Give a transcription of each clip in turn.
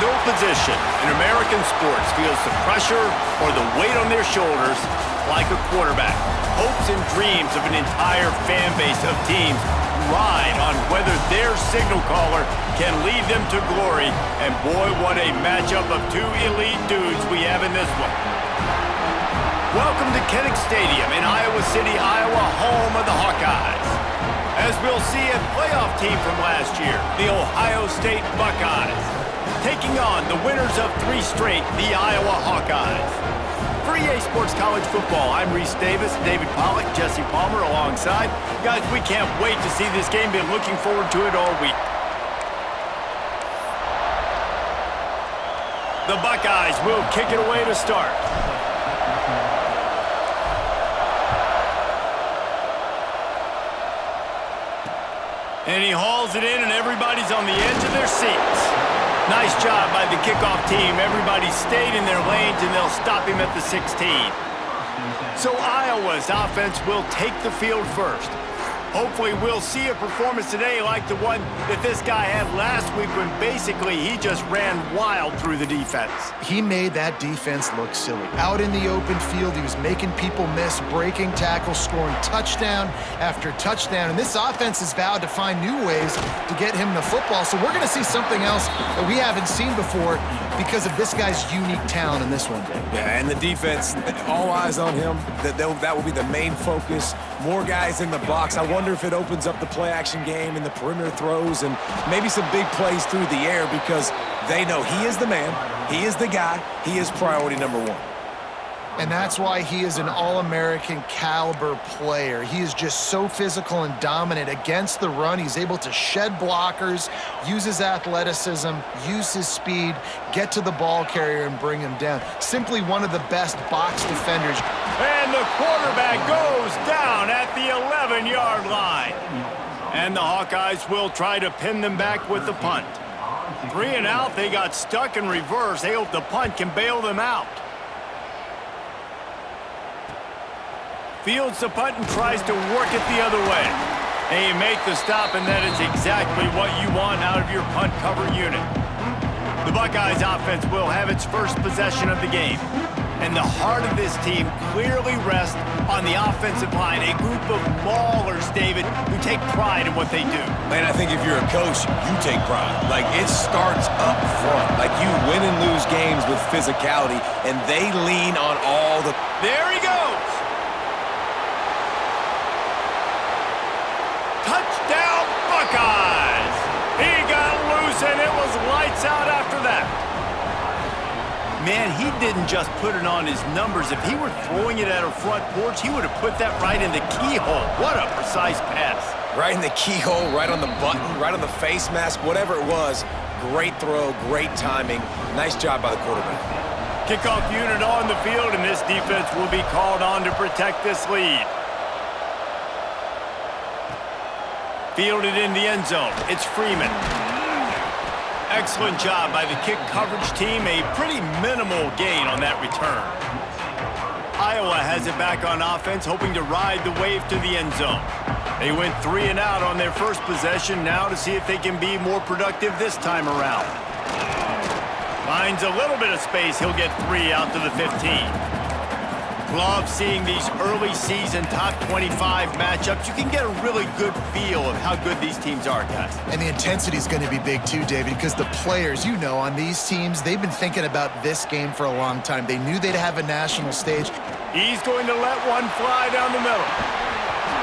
no position in American sports feels the pressure or the weight on their shoulders like a quarterback. Hopes and dreams of an entire fan base of teams ride on whether their signal caller can lead them to glory. And boy, what a matchup of two elite dudes we have in this one. Welcome to Kinnick Stadium in Iowa City, Iowa, home of the Hawkeyes. As we'll see, a playoff team from last year, the Ohio State Buckeyes, taking on the winners of 3 straight, the Iowa Hawkeyes. For EA Sports College Football, I'm Reese Davis, David Pollack, Jesse Palmer alongside. Guys, we can't wait to see this game. Been looking forward to it all week. The Buckeyes will kick it away to start. And he hauls it in, and everybody's on the edge of their seats. Nice job by the kickoff team. Everybody stayed in their lanes, and they'll stop him at the 16. So Iowa's offense will take the field first. Hopefully we'll see a performance today like the one that this guy had last week when basically he just ran wild through the defense. He made that defense look silly. Out in the open field, he was making people miss, breaking tackles, scoring touchdown after touchdown. And this offense has vowed to find new ways to get him the football. So we're going to see something else that we haven't seen before because of this guy's unique talent in this one. Yeah, and the defense, all eyes on him. That will be the main focus. More guys in the box. I wonder if it opens up the play-action game and the perimeter throws and maybe some big plays through the air because they know he is the man, he is the guy, he is priority number 1. And that's why he is an All-American caliber player. He is just so physical and dominant against the run. He's able to shed blockers, use his athleticism, use his speed, get to the ball carrier and bring him down. Simply one of the best box defenders. And the quarterback goes down at the 11-yard line. And the Hawkeyes will try to pin them back with the punt. 3 and out, they got stuck in reverse. They hope the punt can bail them out. Fields the punt and tries to work it the other way. And you make the stop, and that is exactly what you want out of your punt cover unit. The Buckeyes offense will have its first possession of the game. And the heart of this team clearly rests on the offensive line, a group of maulers, David, who take pride in what they do. Man, I think if you're a coach, you take pride. Like, it starts up front. Like, you win and lose games with physicality, and they lean on all the... There he goes! Touchdown, Buckeyes! He got loose, and it was lights out after that. Man, he didn't just put it on his numbers. If he were throwing it at a front porch, he would have put that right in the keyhole. What a precise pass. Right in the keyhole, right on the button, right on the face mask, whatever it was. Great throw, great timing. Nice job by the quarterback. Kickoff unit on the field, and this defense will be called on to protect this lead. Fielded in the end zone. It's Freeman. Excellent job by the kick coverage team. A pretty minimal gain on that return. Iowa has it back on offense, hoping to ride the wave to the end zone. They went 3 and out on their first possession, now to see if they can be more productive this time around. Finds a little bit of space. He'll get 3 out to the 15. Love seeing these early season top 25 matchups. You can get a really good feel of how good these teams are, guys. And the intensity is going to be big too, David, because the players, you know, on these teams, they've been thinking about this game for a long time. They knew they'd have a national stage. He's going to let one fly down the middle.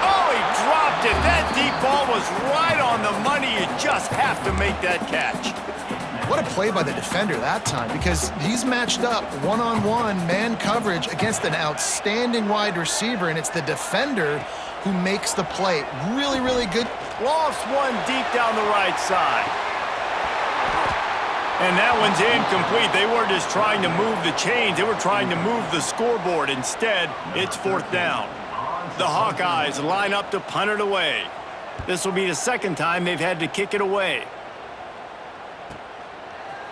Oh, he dropped it. That deep ball was right on the money. You just have to make that catch. What a play by the defender that time, because he's matched up one-on-one man coverage against an outstanding wide receiver, and it's the defender who makes the play. Really, really good. Lofts one deep down the right side. And that one's incomplete. They weren't just trying to move the chains. They were trying to move the scoreboard. Instead, it's 4th down. The Hawkeyes line up to punt it away. This will be the second time they've had to kick it away.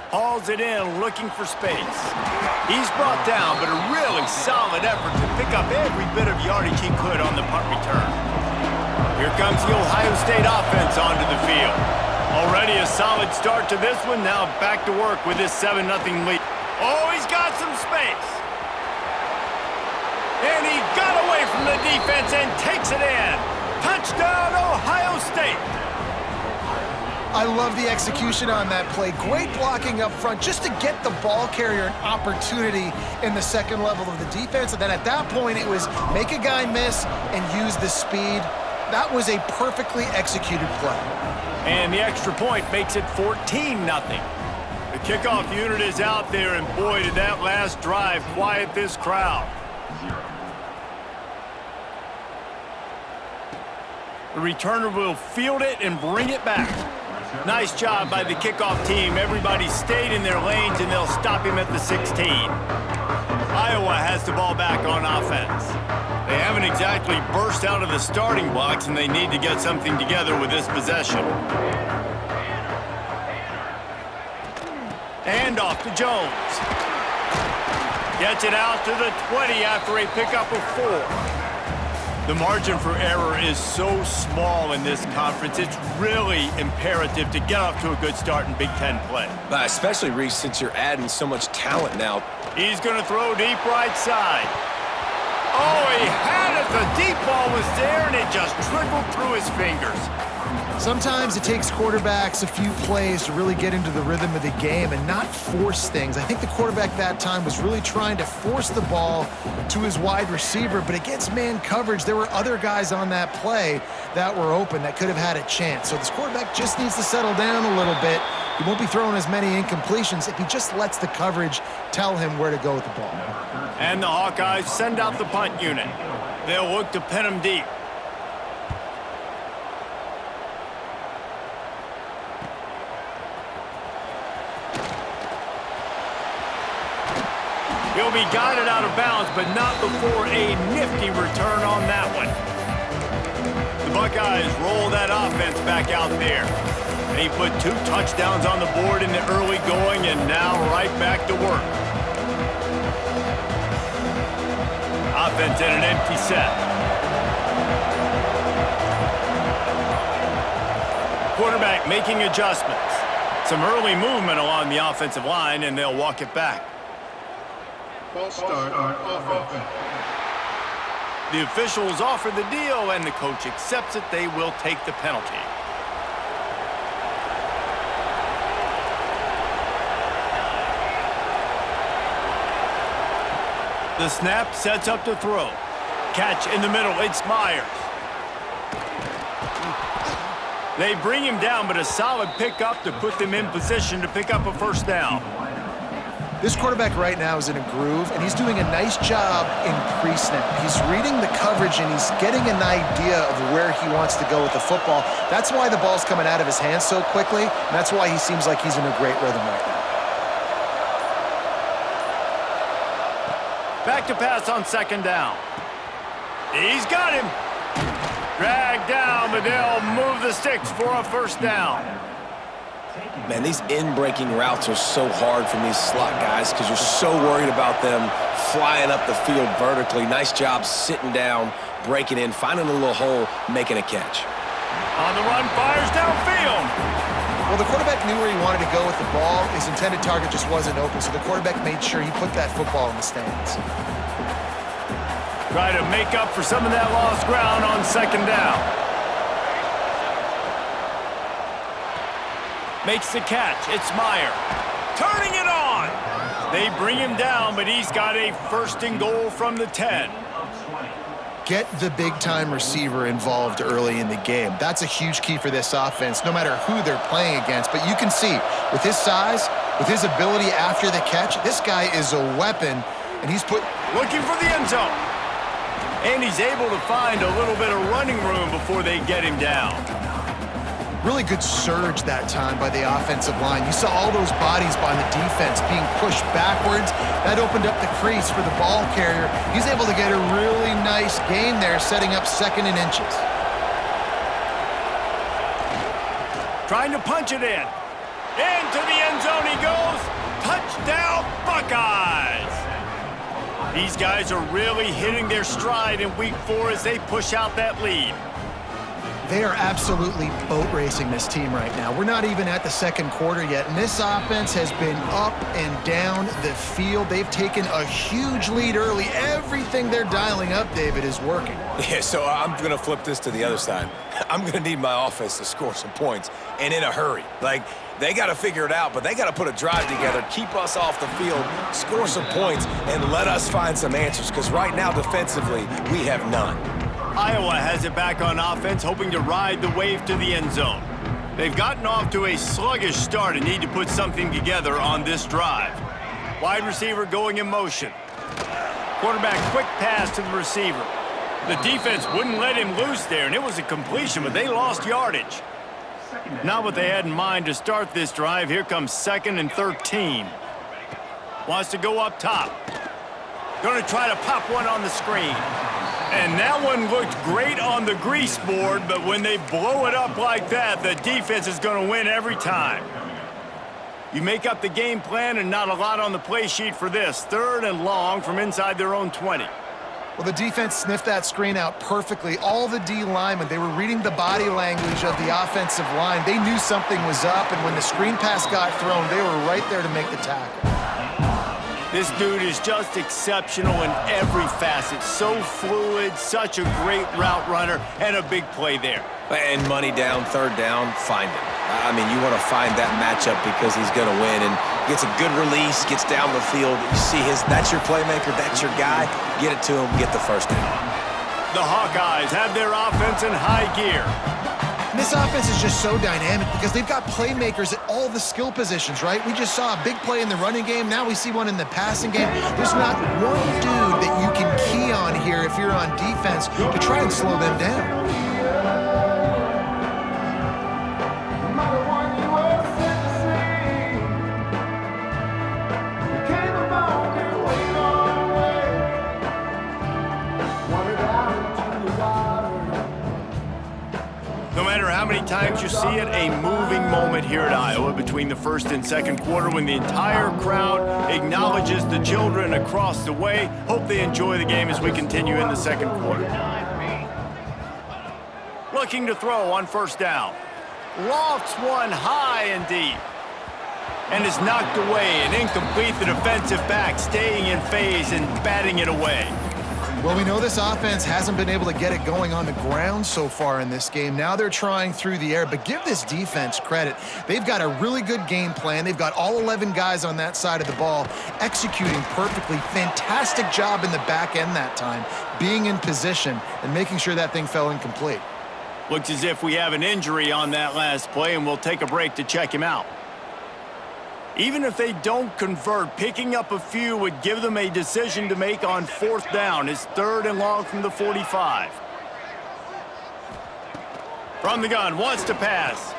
Hauls it in, looking for space. He's brought down, but a really solid effort to pick up every bit of yardage he could on the punt return. Here comes the Ohio State offense onto the field. Already a solid start to this one. Now back to work with this 7-0 lead. Oh, he's got some space. And he got away from the defense and takes it in. Touchdown, Ohio State. I love the execution on that play. Great blocking up front just to get the ball carrier an opportunity in the second level of the defense. And then at that point, it was make a guy miss and use the speed. That was a perfectly executed play. And the extra point makes it 14-0. The kickoff unit is out there, and boy, did that last drive quiet this crowd. The returner will field it and bring it back. Nice job by the kickoff team. Everybody stayed in their lanes, and they'll stop him at the 16. Iowa has the ball back on offense. They haven't exactly burst out of the starting blocks, and they need to get something together with this possession. And off to Jones. Gets it out to the 20 after a pickup of 4. The margin for error is so small in this conference. It's really imperative to get off to a good start in Big Ten play. Especially, Reese, since you're adding so much talent now. He's going to throw deep right side. Oh, he had it. The deep ball was there, and it just trickled through his fingers. Sometimes it takes quarterbacks a few plays to really get into the rhythm of the game and not force things. I think the quarterback that time was really trying to force the ball to his wide receiver, but against man coverage, there were other guys on that play that were open that could have had a chance. So this quarterback just needs to settle down a little bit. He won't be throwing as many incompletions if he just lets the coverage tell him where to go with the ball. And the Hawkeyes send out the punt unit. They'll look to pin him deep. He'll be guided out of bounds, but not before a nifty return on that one. The Buckeyes roll that offense back out there. And he put 2 touchdowns on the board in the early going, and now right back to work. Offense in an empty set. Quarterback making adjustments. Some early movement along the offensive line, and they'll walk it back. False start on offense. The officials offer the deal, and the coach accepts it. They will take the penalty. The snap sets up to throw. Catch in the middle. It's Myers. They bring him down, but a solid pickup to put them in position to pick up a first down. This quarterback right now is in a groove, and he's doing a nice job in pre-snap. He's reading the coverage, and he's getting an idea of where he wants to go with the football. That's why the ball's coming out of his hands so quickly, and that's why he seems like he's in a great rhythm right now. Back to pass on second down. He's got him. Dragged down, but they'll move the sticks for a first down. Man, these in-breaking routes are so hard from these slot guys because you're so worried about them flying up the field vertically. Nice job sitting down, breaking in, finding a little hole, making a catch. On the run, fires downfield. Well, the quarterback knew where he wanted to go with the ball. His intended target just wasn't open, so the quarterback made sure he put that football in the stands. Try to make up for some of that lost ground on second down. Makes the catch. It's Meyer. Turning it on. They bring him down, but he's got a first and goal from the 10. Get the big-time receiver involved early in the game. That's a huge key for this offense, no matter who they're playing against. But you can see, with his size, with his ability after the catch, this guy is a weapon, and he's looking for the end zone. And he's able to find a little bit of running room before they get him down. Really good surge that time by the offensive line. You saw all those bodies by the defense being pushed backwards. That opened up the crease for the ball carrier. He's able to get a really nice gain there, setting up second and inches. Trying to punch it in. Into the end zone he goes. Touchdown, Buckeyes! These guys are really hitting their stride in week 4 as they push out that lead. They are absolutely boat racing this team right now. We're not even at the second quarter yet, and this offense has been up and down the field. They've taken a huge lead early. Everything they're dialing up, David, is working. Yeah, so I'm going to flip this to the other side. I'm going to need my offense to score some points, and in a hurry. Like, they got to figure it out, but they got to put a drive together, keep us off the field, score some points, and let us find some answers, because right now, defensively, we have none. Iowa has it back on offense, hoping to ride the wave to the end zone. They've gotten off to a sluggish start and need to put something together on this drive. Wide receiver going in motion. Quarterback quick pass to the receiver. The defense wouldn't let him loose there, and it was a completion, but they lost yardage. Not what they had in mind to start this drive. Here comes 2nd and 13. Wants to go up top. Going to try to pop one on the screen. And that one looked great on the grease board, but when they blow it up like that, the defense is going to win every time. You make up the game plan and not a lot on the play sheet for this. 3rd and long from inside their own 20. Well, the defense sniffed that screen out perfectly. All the D linemen, they were reading the body language of the offensive line. They knew something was up, and when the screen pass got thrown, they were right there to make the tackle. This dude is just exceptional in every facet. So fluid, such a great route runner, and a big play there. And money down, 3rd down, find him. I mean, you want to find that matchup because he's going to win, and gets a good release, gets down the field. You see that's your playmaker, that's your guy. Get it to him, get the 1st down. The Hawkeyes have their offense in high gear. This offense is just so dynamic because they've got playmakers at all the skill positions, right? We just saw a big play in the running game. Now we see one in the passing game. There's not one dude that you can key on here if you're on defense to try and slow them down. No matter how many times you see it, a moving moment here at Iowa between the 1st and 2nd quarter when the entire crowd acknowledges the children across the way. Hope they enjoy the game as we continue in the 2nd quarter. Looking to throw on 1st down. Lofts one high and deep. And is knocked away and incomplete. The defensive back staying in phase and batting it away. Well, we know this offense hasn't been able to get it going on the ground so far in this game. Now they're trying through the air, but give this defense credit. They've got a really good game plan. They've got all 11 guys on that side of the ball executing perfectly. Fantastic job in the back end that time, being in position and making sure that thing fell incomplete. Looks as if we have an injury on that last play, and we'll take a break to check him out. Even if they don't convert, picking up a few would give them a decision to make on 4th down. It's 3rd and long from the 45. From the gun, wants to pass.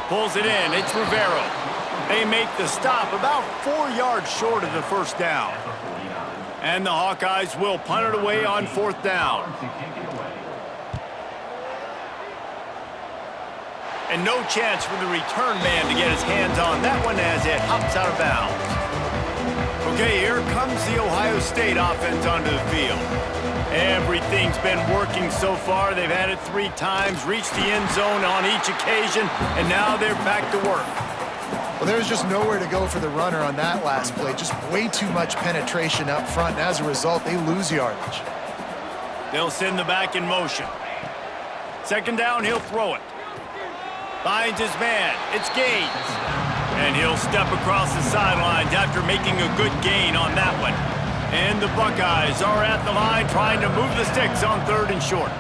Pulls it in, it's Rivero. They make the stop about 4 yards short of the 1st down. And the Hawkeyes will punt it away on 4th down. And no chance for the return man to get his hands on that one as it hops out of bounds. Okay, here comes the Ohio State offense onto the field. Everything's been working so far. They've had it 3 times, reached the end zone on each occasion, and now they're back to work. Well, there was just nowhere to go for the runner on that last play. Just way too much penetration up front, and as a result, they lose yardage. They'll send the back in motion. 2nd down, he'll throw it. Finds his man. It's Gaines. And he'll step across the sidelines after making a good gain on that one. And the Buckeyes are at the line trying to move the sticks on 3rd and short.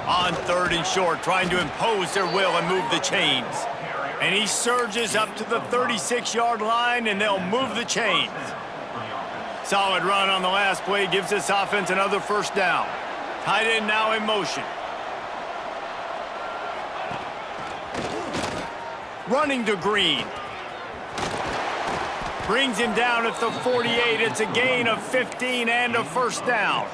On 3rd and short, trying to impose their will and move the chains. And he surges up to the 36-yard line, and they'll move the chains. Solid run on the last play gives this offense another 1st down. Tight end now in motion. Running to Green. Brings him down at the 48. It's a gain of 15 and a 1st down.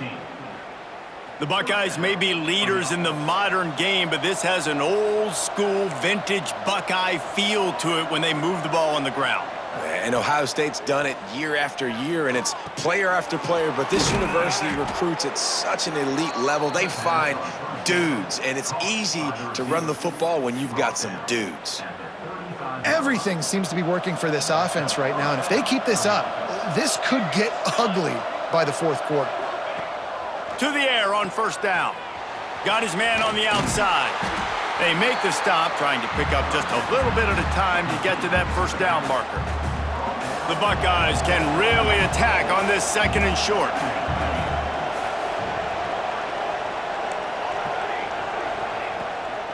The Buckeyes may be leaders in the modern game, but this has an old-school, vintage Buckeye feel to it when they move the ball on the ground. And Ohio State's done it year after year, and it's player after player, but this university recruits at such an elite level. They find dudes, and it's easy to run the football when you've got some dudes. Everything seems to be working for this offense right now, and if they keep this up, this could get ugly by the fourth quarter. To the air on first down. Got his man on the outside. They make the stop, trying to pick up just a little bit at a time to get to that first down marker. The Buckeyes can really attack on this second and short.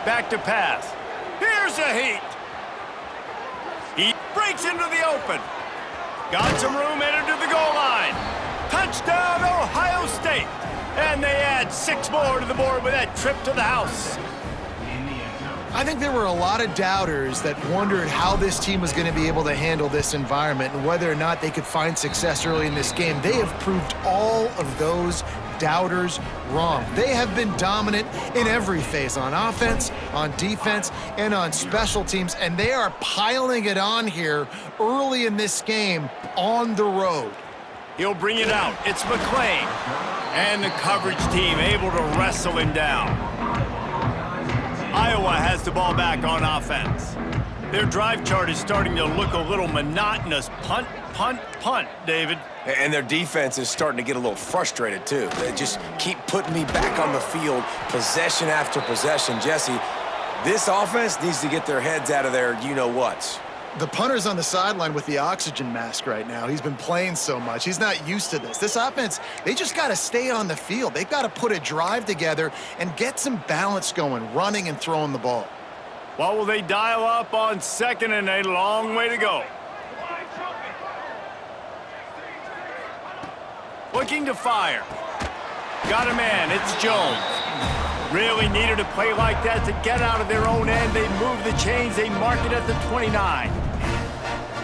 Back to pass. Here's a heat. He breaks into the open. Got some room, headed to the goal line. Touchdown, Ohio State. And they add 6 more to the board with that trip to the house. I think there were a lot of doubters that wondered how this team was going to be able to handle this environment and whether or not they could find success early in this game. They have proved all of those doubters wrong. They have been dominant in every phase, on offense, on defense, and on special teams, and they are piling it on here early in this game on the road. He'll bring it out. It's McClain. And the coverage team able to wrestle him down. Iowa has the ball back on offense. Their drive chart is starting to look a little monotonous. Punt, punt, punt, David. And their defense is starting to get a little frustrated, too. They just keep putting me back on the field, possession after possession. Jesse, this offense needs to get their heads out of their you-know-whats. The punter's on the sideline with the oxygen mask right now. He's been playing so much. He's not used to this. This offense, they just got to stay on the field. They've got to put a drive together and get some balance going, running and throwing the ball. Well, will they dial up on second and a long way to go? Looking to fire. Got a man. It's Jones. Really needed a play like that to get out of their own end. They move the chains. They mark it at the 29.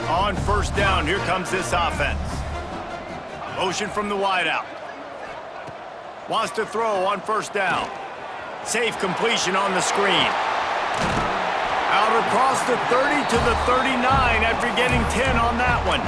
On first down, here comes this offense. Motion from the wideout. Wants to throw on first down. Safe completion on the screen. Out across the 30 to the 39 after getting 10 on that one.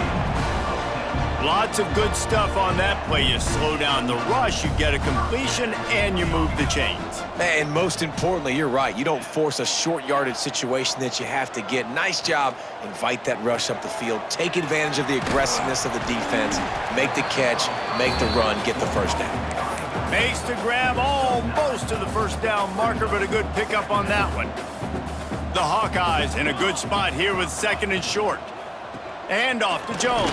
Lots of good stuff on that play. You slow down the rush, you get a completion, and you move the chains. And most importantly, you're right. You don't force a short yardage situation that you have to get. Nice job. Invite that rush up the field. Take advantage of the aggressiveness of the defense. Make the catch, make the run, get the first down. Makes the grab almost to the first down marker, but a good pickup on that one. The Hawkeyes in a good spot here with second and short. And off to Jones.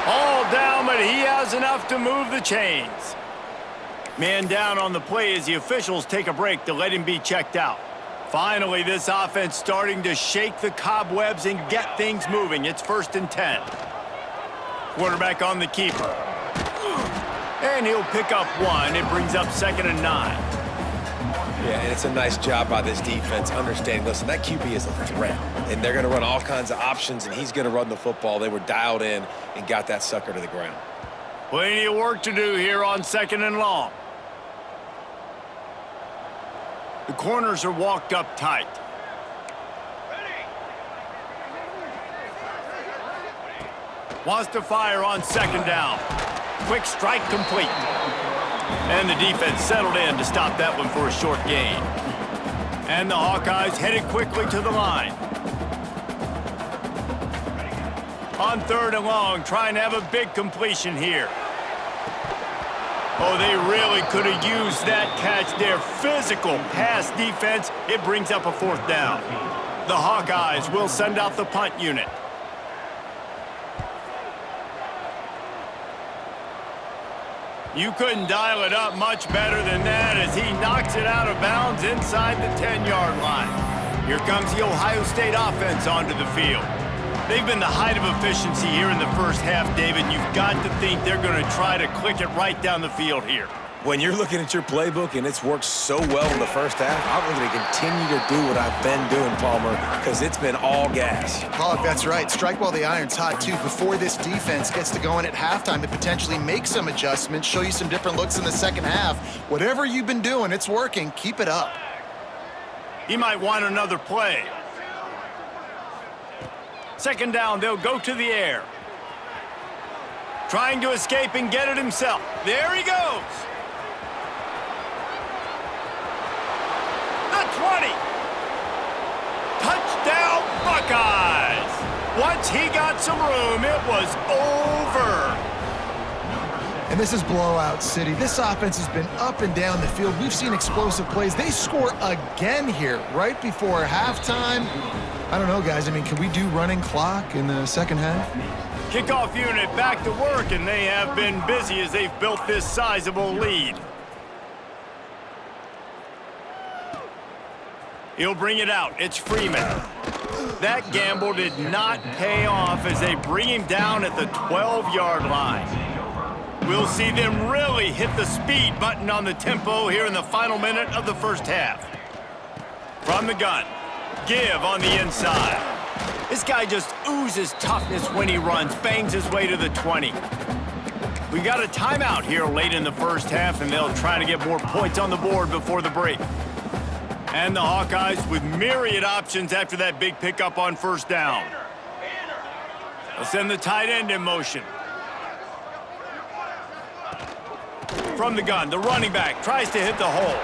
All down, but he has enough to move the chains. Man down on the play as the officials take a break to let him be checked out. Finally, this offense starting to shake the cobwebs and get things moving. It's 1st and 10. Quarterback on the keeper. And he'll pick up 1. It brings up 2nd and 9. Yeah, and it's a nice job by this defense understanding, listen, that QB is a threat, and they're going to run all kinds of options, and he's going to run the football. They were dialed in and got that sucker to the ground. Plenty of work to do here on 2nd and long. The corners are walked up tight. Wants to fire on 2nd down. Quick strike complete. And the defense settled in to stop that one for a short gain. And the Hawkeyes headed quickly to the line. On 3rd and long, trying to have a big completion here. Oh, they really could have used that catch there. Physical pass defense. It brings up a 4th down. The Hawkeyes will send out the punt unit. You couldn't dial it up much better than that as he knocks it out of bounds inside the 10-yard line. Here comes the Ohio State offense onto the field. They've been the height of efficiency here in the first half, David. You've got to think they're going to try to click it right down the field here. When you're looking at your playbook and it's worked so well in the first half, I'm going to continue to do what I've been doing, Palmer, because it's been all gas. Pollock, that's right. Strike while the iron's hot, too. Before this defense gets to going at halftime to potentially make some adjustments, show you some different looks in the second half. Whatever you've been doing, it's working. Keep it up. He might want another play. 2nd down, they'll go to the air. Trying to escape and get it himself. There he goes. 20. Touchdown, Buckeyes! Once he got some room, it was over. And this is blowout city. This offense has been up and down the field. We've seen explosive plays. They score again here right before halftime. I don't know, guys. I mean, can we do running clock in the second half? Kickoff unit back to work, and they have been busy as they've built this sizable lead. He'll bring it out. It's Freeman. That gamble did not pay off as they bring him down at the 12-yard line. We'll see them really hit the speed button on the tempo here in the final minute of the first half. From the gun, give on the inside. This guy just oozes toughness when he runs, bangs his way to the 20. We got a timeout here late in the first half, and they'll try to get more points on the board before the break. And the Hawkeyes with myriad options after that big pickup on first down. They'll send the tight end in motion. From the gun, the running back tries to hit the hole.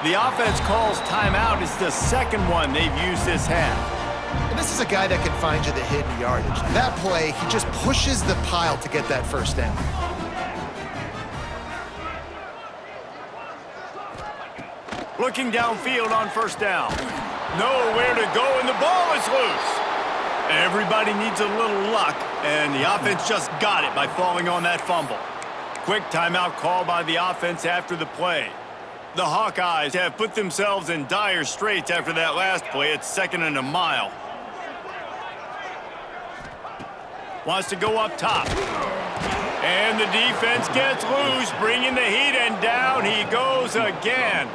The offense calls timeout. It's the second one they've used this half. And this is a guy that can find you the hidden yardage. That play, he just pushes the pile to get that first down. Looking downfield on first down. Nowhere to go, and the ball is loose. Everybody needs a little luck, and the offense just got it by falling on that fumble. Quick timeout call by the offense after the play. The Hawkeyes have put themselves in dire straits after that last play. It's 2nd and a mile. Wants to go up top. And the defense gets loose, bringing the heat, and down he goes again.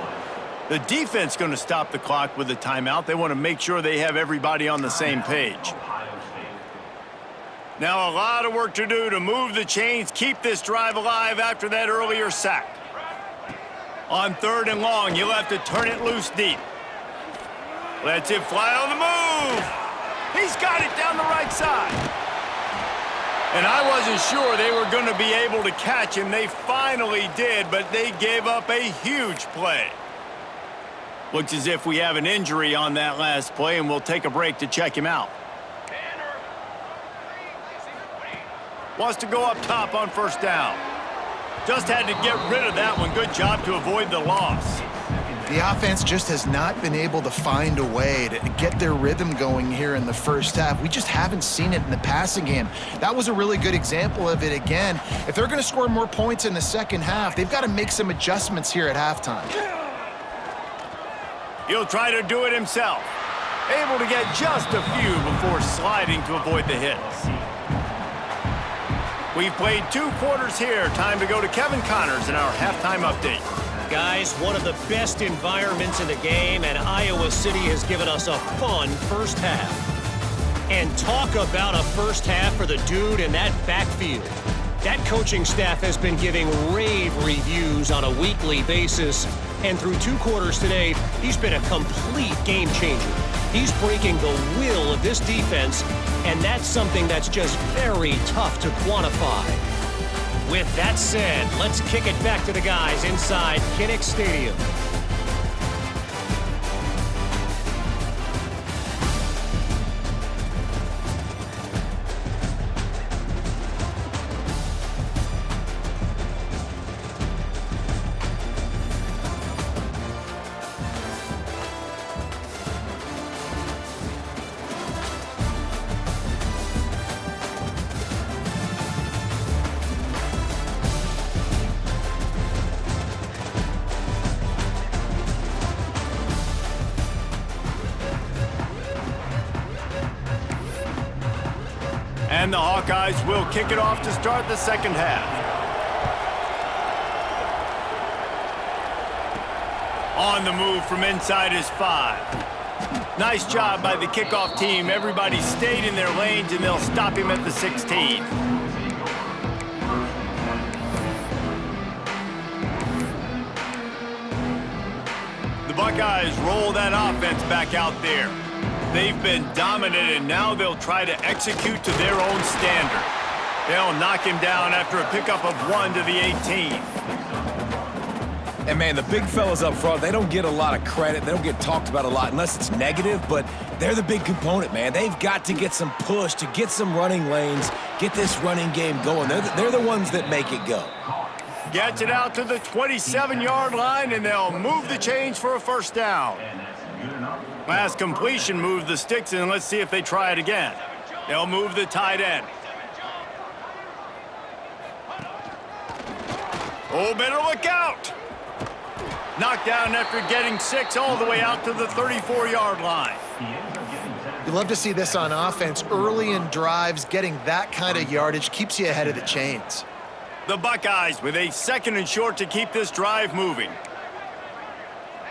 The defense going to stop the clock with a timeout. They want to make sure they have everybody on the same page. Now a lot of work to do to move the chains, keep this drive alive after that earlier sack. On 3rd and long, you'll have to turn it loose deep. Lets it fly on the move. He's got it down the right side. And I wasn't sure they were going to be able to catch him. They finally did, but they gave up a huge play. Looks as if we have an injury on that last play, and we'll take a break to check him out. Wants to go up top on first down. Just had to get rid of that one. Good job to avoid the loss. The offense just has not been able to find a way to get their rhythm going here in the first half. We just haven't seen it in the passing game. That was a really good example of it again. If they're going to score more points in the second half, they've got to make some adjustments here at halftime. He'll try to do it himself. Able to get just a few before sliding to avoid the hits. We've played 2 quarters here. Time to go to Kevin Connors in our halftime update. Guys, one of the best environments in the game, and Iowa City has given us a fun first half. And talk about a first half for the dude in that backfield. That coaching staff has been giving rave reviews on a weekly basis, and through 2 quarters today, he's been a complete game changer. He's breaking the will of this defense, and that's something that's just very tough to quantify. With that said, let's kick it back to the guys inside Kinnick Stadium. And the Hawkeyes will kick it off to start the second half. On the move from inside is 5. Nice job by the kickoff team. Everybody stayed in their lanes, and they'll stop him at the 16. The Buckeyes roll that offense back out there. They've been dominant, and now they'll try to execute to their own standard. They'll knock him down after a pickup of 1 to the 18. And, man, the big fellas up front, they don't get a lot of credit. They don't get talked about a lot unless it's negative, but they're the big component, man. They've got to get some push, to get some running lanes, get this running game going. They're the ones that make it go. Gets it out to the 27-yard line, and they'll move the chains for a first down. Last completion moved the sticks, and let's see if they try it again. They'll move the tight end. Oh, better look out. Knocked down after getting 6 all the way out to the 34-yard line. You love to see this on offense. Early in drives, getting that kind of yardage keeps you ahead of the chains. The Buckeyes with a 2nd and short to keep this drive moving.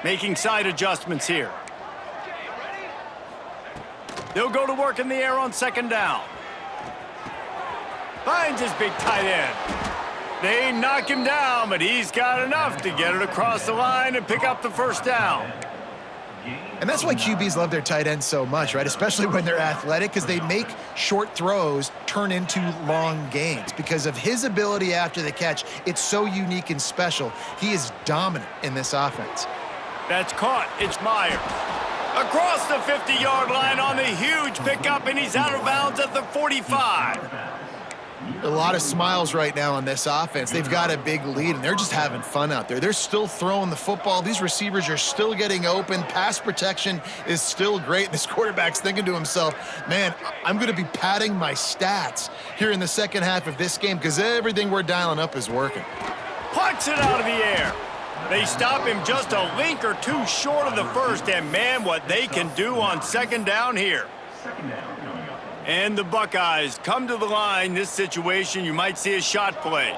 Making side adjustments here. They'll go to work in the air on 2nd down. Finds his big tight end. They knock him down, but he's got enough to get it across the line and pick up the first down. And that's why QBs love their tight ends so much, right? Especially when they're athletic, because they make short throws turn into long gains. Because of his ability after the catch, it's so unique and special. He is dominant in this offense. That's caught. It's Myers. Across the 50-yard line on the huge pickup, and he's out of bounds at the 45. A lot of smiles right now on this offense. They've got a big lead, and they're just having fun out there. They're still throwing the football. These receivers are still getting open. Pass protection is still great. This quarterback's thinking to himself, man, I'm going to be padding my stats here in the second half of this game because everything we're dialing up is working. Pucks it out of the air. They stop him just a link or two short of the first, and man, what they can do on 2nd down here. And the Buckeyes come to the line. This situation, you might see a shot play.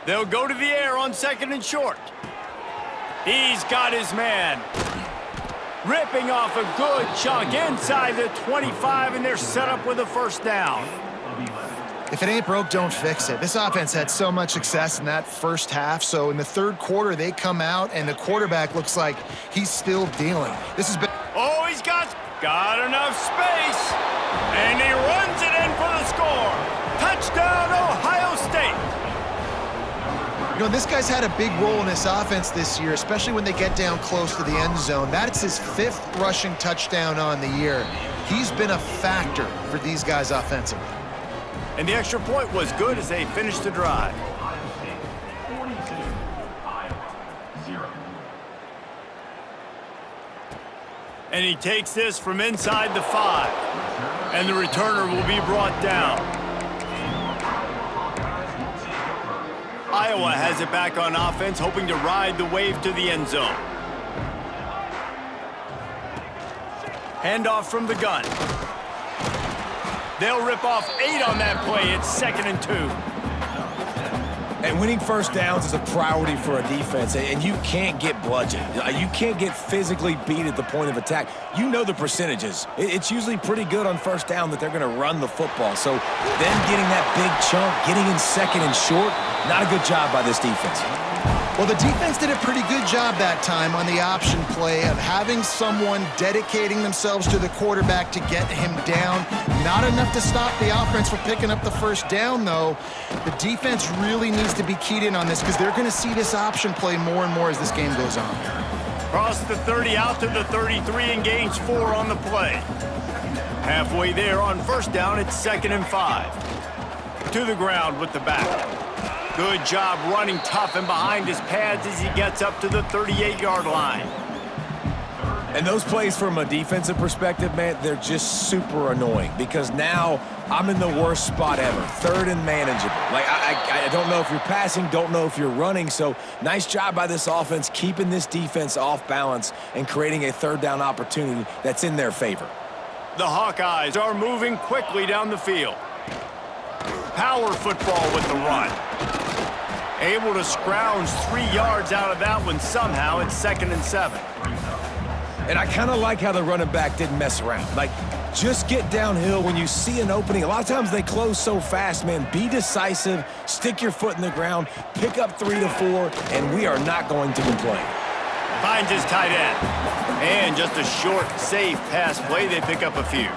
They'll go to the air on 2nd and short. He's got his man. Ripping off a good chunk inside the 25, and they're set up with a first down. If it ain't broke, don't fix it. This offense had so much success in that first half, so in the third quarter, they come out, and the quarterback looks like he's still dealing. This has been... Oh, he's got enough space, and he runs it in for the score. Touchdown, Ohio State. You know, this guy's had a big role in this offense this year, especially when they get down close to the end zone. That's his 5th rushing touchdown on the year. He's been a factor for these guys offensively. And the extra point was good as they finished the drive. And he takes this from inside the 5. And the returner will be brought down. Iowa has it back on offense, hoping to ride the wave to the end zone. Handoff from the gun. They'll rip off 8 on that play. It's 2nd and 2. And winning first downs is a priority for a defense, and you can't get bludgeoned. You can't get physically beat at the point of attack. You know the percentages. It's usually pretty good on first down that they're going to run the football. So them getting that big chunk, getting in 2nd and short, not a good job by this defense. Well, the defense did a pretty good job that time on the option play of having someone dedicating themselves to the quarterback to get him down. Not enough to stop the offense from picking up the first down, though. The defense really needs to be keyed in on this because they're going to see this option play more and more as this game goes on. Cross the 30 out to the 33 and gains 4 on the play. Halfway there on first down, it's 2nd and 5. To the ground with the back. Good job running tough and behind his pads as he gets up to the 38-yard line. And those plays from a defensive perspective, man, they're just super annoying because now I'm in the worst spot ever, 3rd and manageable. Like, I don't know if you're passing, don't know if you're running, so nice job by this offense keeping this defense off balance and creating a 3rd down opportunity that's in their favor. The Hawkeyes are moving quickly down the field. Power football with the run. Able to scrounge 3 yards out of that one somehow. It's 2nd and 7. And I kind of like how the running back didn't mess around. Like, just get downhill when you see an opening. A lot of times they close so fast, man. Be decisive, stick your foot in the ground, pick up 3 to 4, and we are not going to complain. Finds his tight end. And just a short, safe pass play. They pick up a few.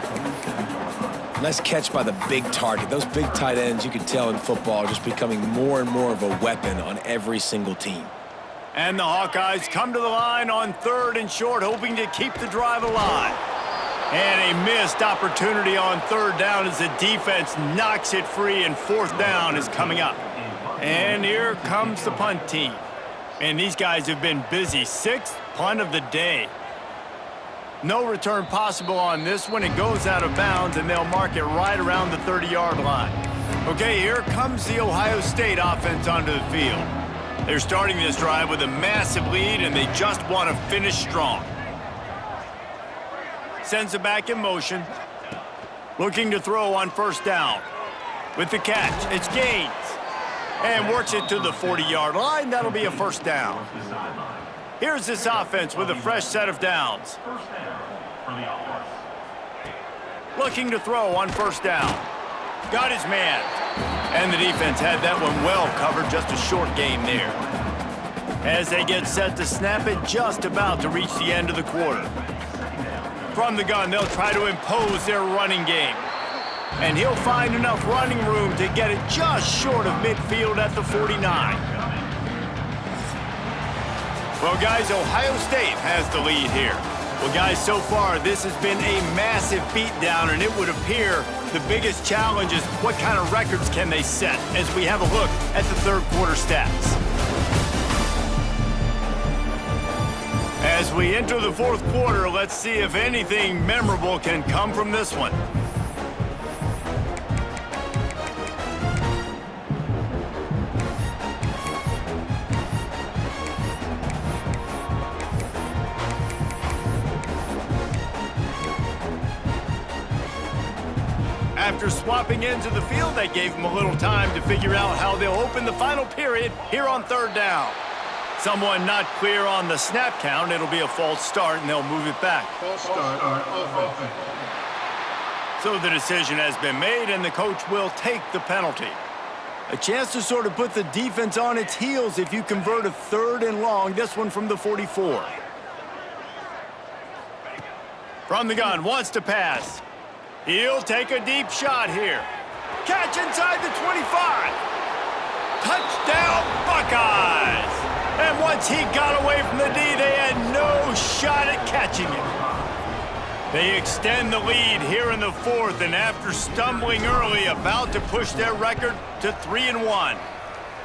Nice catch by the big target. Those big tight ends, you can tell in football, are just becoming more and more of a weapon on every single team. And the Hawkeyes come to the line on 3rd and short, hoping to keep the drive alive. And a missed opportunity on 3rd down as the defense knocks it free, and 4th down is coming up. And here comes the punt team. And these guys have been busy. 6th punt of the day. No return possible on this one. It goes out of bounds, and they'll mark it right around the 30-yard line. Okay, here comes the Ohio State offense onto the field. They're starting this drive with a massive lead, and they just want to finish strong. Sends it back in motion. Looking to throw on 1st down. With the catch, it's Gaines. And works it to the 40-yard line. That'll be a 1st down. Here's this offense with a fresh set of downs. Looking to throw on 1st down. Got his man. And the defense had that one well covered, just a short game there. As they get set to snap it, just about to reach the end of the quarter. From the gun, they'll try to impose their running game. And he'll find enough running room to get it just short of midfield at the 49. Well, guys, Ohio State has the lead here. Well, guys, so far, this has been a massive beatdown, and it would appear the biggest challenge is what kind of records can they set as we have a look at the 3rd quarter stats. As we enter the 4th quarter, let's see if anything memorable can come from this one. After swapping into the field, that gave them a little time to figure out how they'll open the final period here on 3rd down. Someone not clear on the snap count. It'll be a false start, and they'll move it back. False start on offense. So the decision has been made, and the coach will take the penalty. A chance to sort of put the defense on its heels if you convert a 3rd and long, this one from the 44. From the gun, wants to pass. He'll take a deep shot here. Catch inside the 25. Touchdown, Buckeyes! And once he got away from the D, they had no shot at catching it. They extend the lead here in the 4th, and after stumbling early, about to push their record to 3-1.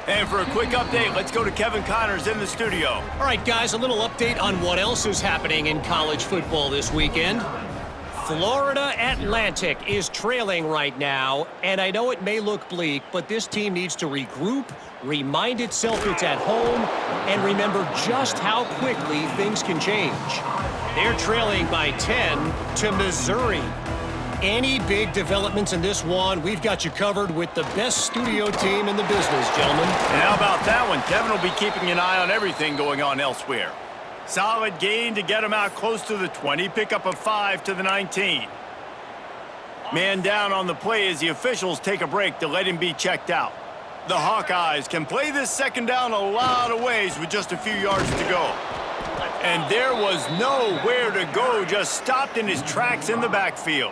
And for a quick update, let's go to Kevin Connors in the studio. All right, guys, a little update on what else is happening in college football this weekend. Florida Atlantic is trailing right now, and I know it may look bleak, but this team needs to regroup, remind itself it's at home, and remember just how quickly things can change. They're trailing by 10 to Missouri. Any big developments in this one, we've got you covered with the best studio team in the business, gentlemen. And how about that one? Kevin will be keeping an eye on everything going on elsewhere. Solid gain to get him out close to the 20. Pick up a 5 to the 19. Man down on the play as the officials take a break to let him be checked out. The Hawkeyes can play this 2nd down a lot of ways with just a few yards to go. And there was nowhere to go, just stopped in his tracks in the backfield.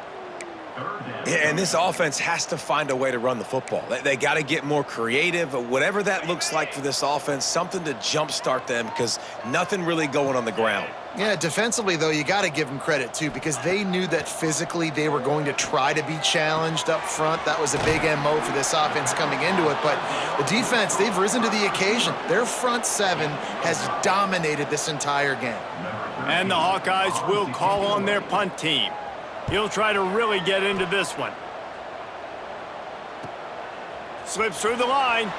Yeah, and this offense has to find a way to run the football. They got to get more creative, whatever that looks like for this offense, something to jumpstart them because nothing really going on the ground. Yeah, defensively, though, you got to give them credit, too, because they knew that physically they were going to try to be challenged up front. That was a big MO for this offense coming into it. But the defense, they've risen to the occasion. Their front 7 has dominated this entire game. And the Hawkeyes will call on their punt team. He'll try to really get into this one. Slips through the line.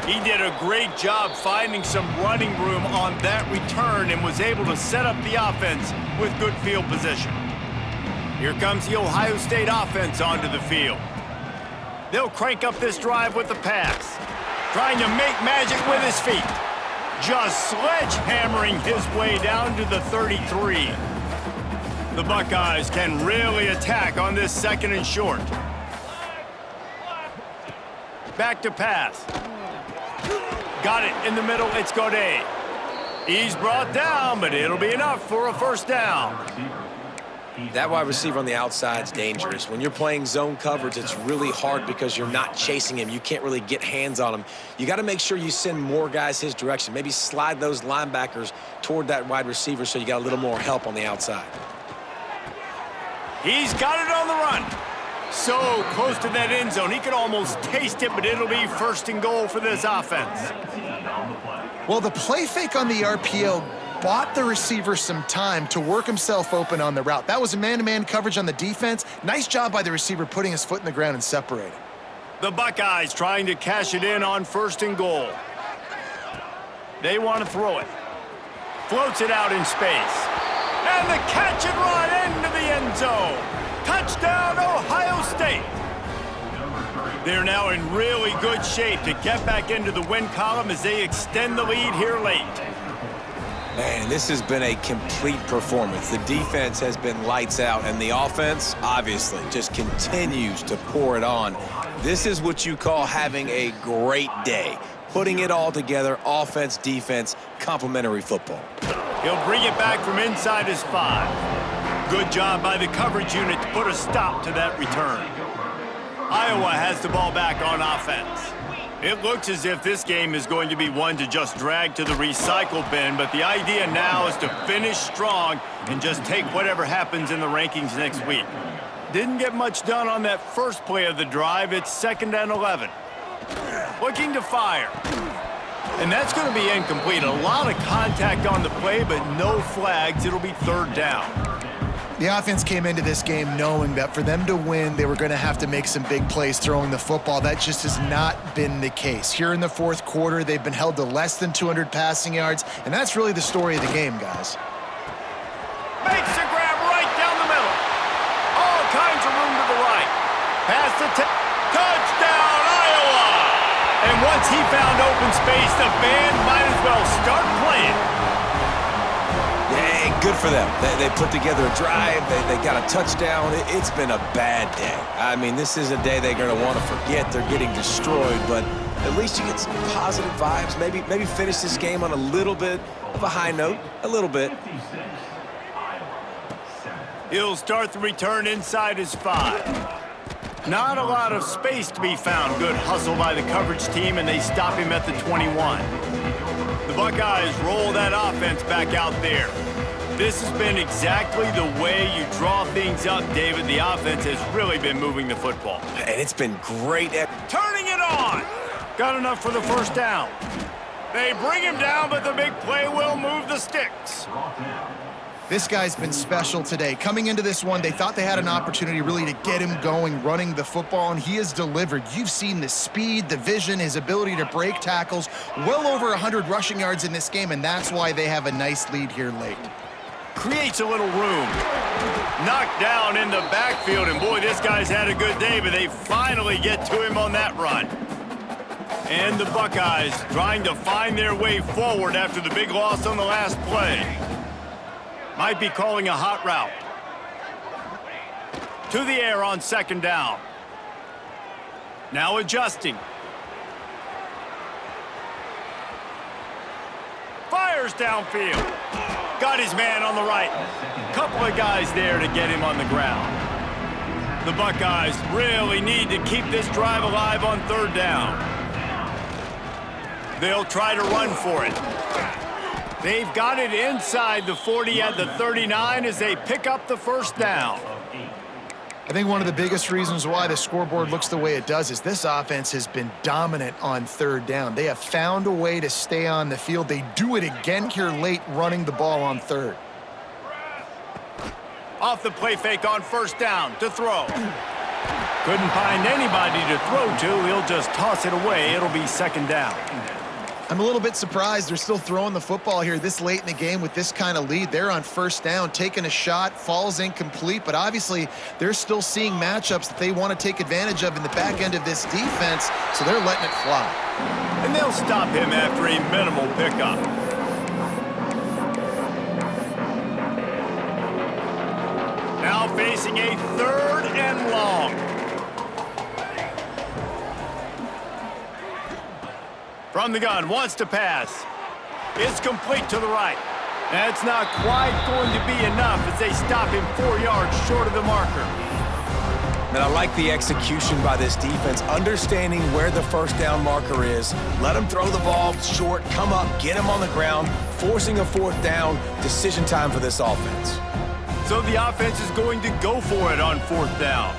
He did a great job finding some running room on that return and was able to set up the offense with good field position. Here comes the Ohio State offense onto the field. They'll crank up this drive with the pass. Trying to make magic with his feet. Just sledgehammering his way down to the 33. The Buckeyes can really attack on this 2nd and short. Back to pass. Got it in the middle, it's Godet. He's brought down, but it'll be enough for a 1st down. That wide receiver on the outside is dangerous. When you're playing zone coverage, it's really hard because you're not chasing him. You can't really get hands on him. You got to make sure you send more guys his direction. Maybe slide those linebackers toward that wide receiver so you got a little more help on the outside. He's got it on the run. So close to that end zone. He could almost taste it, but it'll be first and goal for this offense. Well, the play fake on the RPO bought the receiver some time to work himself open on the route. That was a man-to-man coverage on the defense. Nice job by the receiver putting his foot in the ground and separating. The Buckeyes trying to cash it in on first and goal. They want to throw it. Floats it out in space. And the catch and run into the end zone. Touchdown, Ohio State. They're now in really good shape to get back into the win column as they extend the lead here late. Man, this has been a complete performance. The defense has been lights out, and the offense, obviously, just continues to pour it on. This is what you call having a great day. Putting it all together, offense, defense, complementary football. He'll bring it back from inside his 5. Good job by the coverage unit to put a stop to that return. Iowa has the ball back on offense. It looks as if this game is going to be one to just drag to the recycle bin, but the idea now is to finish strong and just take whatever happens in the rankings next week. Didn't get much done on that first play of the drive. It's 2nd and 11. Looking to fire. And that's going to be incomplete. A lot of contact on the play, but no flags. It'll be 3rd down. The offense came into this game knowing that for them to win, they were going to have to make some big plays throwing the football. That just has not been the case. Here in the 4th quarter, they've been held to less than 200 passing yards, and that's really the story of the game, guys. Makes a grab right down the middle. All kinds of room to the right. Pass the touchdown, Iowa! And once he found open space, the band might as well start playing. Hey, good for them. They put together a drive. They got a touchdown. It's been a bad day. I mean, this is a day they're going to want to forget. They're getting destroyed, but at least you get some positive vibes. Maybe finish this game on a little bit of a high note. A little bit. He'll start the return inside his 5. Not a lot of space to be found. Good hustle by the coverage team, and they stop him at the 21. The Buckeyes roll that offense back out there. This has been exactly the way you draw things up, David. The offense has really been moving the football. And it's been great. Turning it on. Got enough for the 1st down. They bring him down, but the big play will move the sticks. This guy's been special today. Coming into this one, they thought they had an opportunity really to get him going, running the football, and he has delivered. You've seen the speed, the vision, his ability to break tackles. Well over 100 rushing yards in this game, and that's why they have a nice lead here late. Creates a little room. Knocked down in the backfield, and boy, this guy's had a good day, but they finally get to him on that run. And the Buckeyes trying to find their way forward after the big loss on the last play. Might be calling a hot route. To the air on 2nd down. Now adjusting. Fires downfield. Got his man on the right. Couple of guys there to get him on the ground. The Buckeyes really need to keep this drive alive on 3rd down. They'll try to run for it. They've got it inside the 40 at the 39 as they pick up the 1st down. I think one of the biggest reasons why the scoreboard looks the way it does is this offense has been dominant on 3rd down. They have found a way to stay on the field. They do it again here late, running the ball on 3rd. Off the play fake on 1st down to throw. Couldn't find anybody to throw to. He'll just toss it away. It'll be 2nd down. I'm a little bit surprised they're still throwing the football here this late in the game with this kind of lead. They're on 1st down, taking a shot, falls incomplete, but obviously they're still seeing matchups that they want to take advantage of in the back end of this defense, so they're letting it fly. And they'll stop him after a minimal pickup. Now facing a 3rd and long. From the gun, wants to pass. It's complete to the right. That's not quite going to be enough as they stop him 4 yards short of the marker. And I like the execution by this defense, understanding where the first down marker is. Let him throw the ball short, come up, get him on the ground, forcing a fourth down. Decision time for this offense. So the offense is going to go for it on fourth down.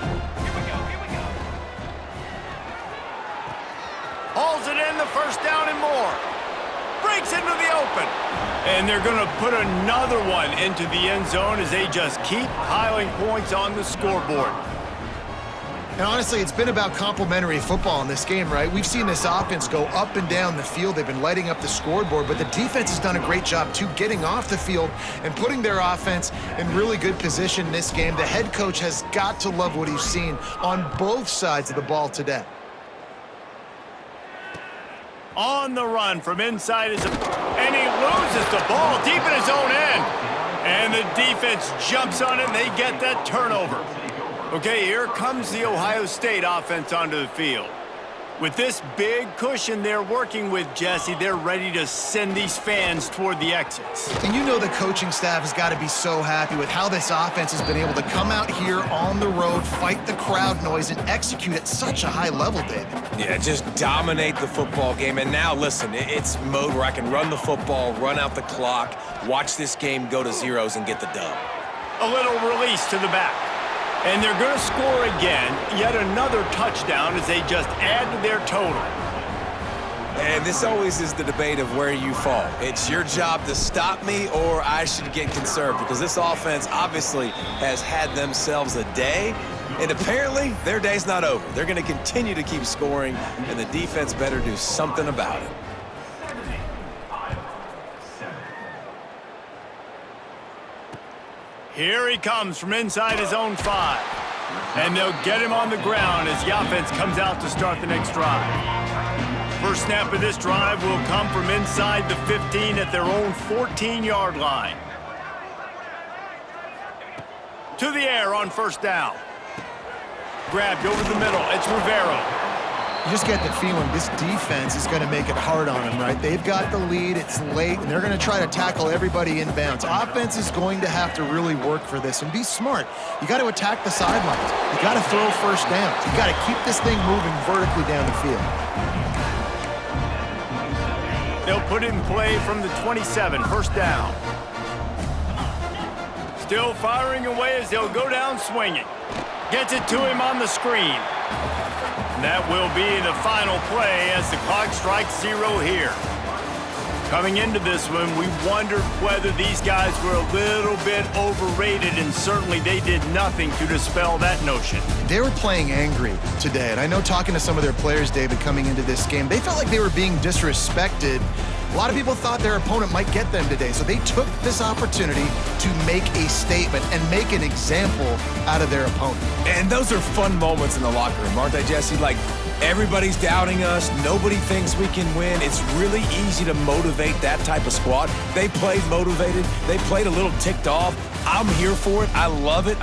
Hauls it in, the first down and more. Breaks into the open. And they're going to put another one into the end zone as they just keep piling points on the scoreboard. And honestly, it's been about complementary football in this game, right? We've seen this offense go up and down the field. They've been lighting up the scoreboard, but the defense has done a great job, too, getting off the field and putting their offense in really good position in this game. The head coach has got to love what he's seen on both sides of the ball today. On the run from inside his... And he loses the ball deep in his own end. And the defense jumps on it, and they get that turnover. Okay, here comes the Ohio State offense onto the field. With this big cushion they're working with, Jesse, they're ready to send these fans toward the exits. And you know the coaching staff has got to be so happy with how this offense has been able to come out here on the road, fight the crowd noise, and execute at such a high level, David. Yeah, just dominate the football game. And now, listen, it's mode where I can run the football, run out the clock, watch this game go to zeros and get the dub. A little release to the back. And they're going to score again, yet another touchdown as they just add to their total. And this always is the debate of where you fall. It's your job to stop me or I should get conserved, because this offense obviously has had themselves a day, and apparently their day's not over. They're going to continue to keep scoring, and the defense better do something about it. Here he comes from inside his own 5. And they'll get him on the ground as the offense comes out to start the next drive. First snap of this drive will come from inside the 15 at their own 14-yard line. To the air on first down. Grabbed over the middle. It's Rivero. You just get the feeling this defense is going to make it hard on them, right? They've got the lead, it's late, and they're going to try to tackle everybody inbounds. Offense is going to have to really work for this and be smart. You got to attack the sidelines. You got to throw first downs. You got to keep this thing moving vertically down the field. They'll put it in play from the 27, first down. Still firing away as they'll go down swinging. Gets it to him on the screen. That will be the final play as the clock strikes 0 here. Coming into this one, we wondered whether these guys were a little bit overrated, and certainly they did nothing to dispel that notion. They were playing angry today, and I know talking to some of their players, David, coming into this game, they felt like they were being disrespected. A lot of people thought their opponent might get them today, so they took this opportunity to make a statement and make an example out of their opponent. And those are fun moments in the locker room, aren't they, Jesse? Like, everybody's doubting us. Nobody thinks we can win. It's really easy to motivate that type of squad. They played motivated. They played a little ticked off. I'm here for it. I love it.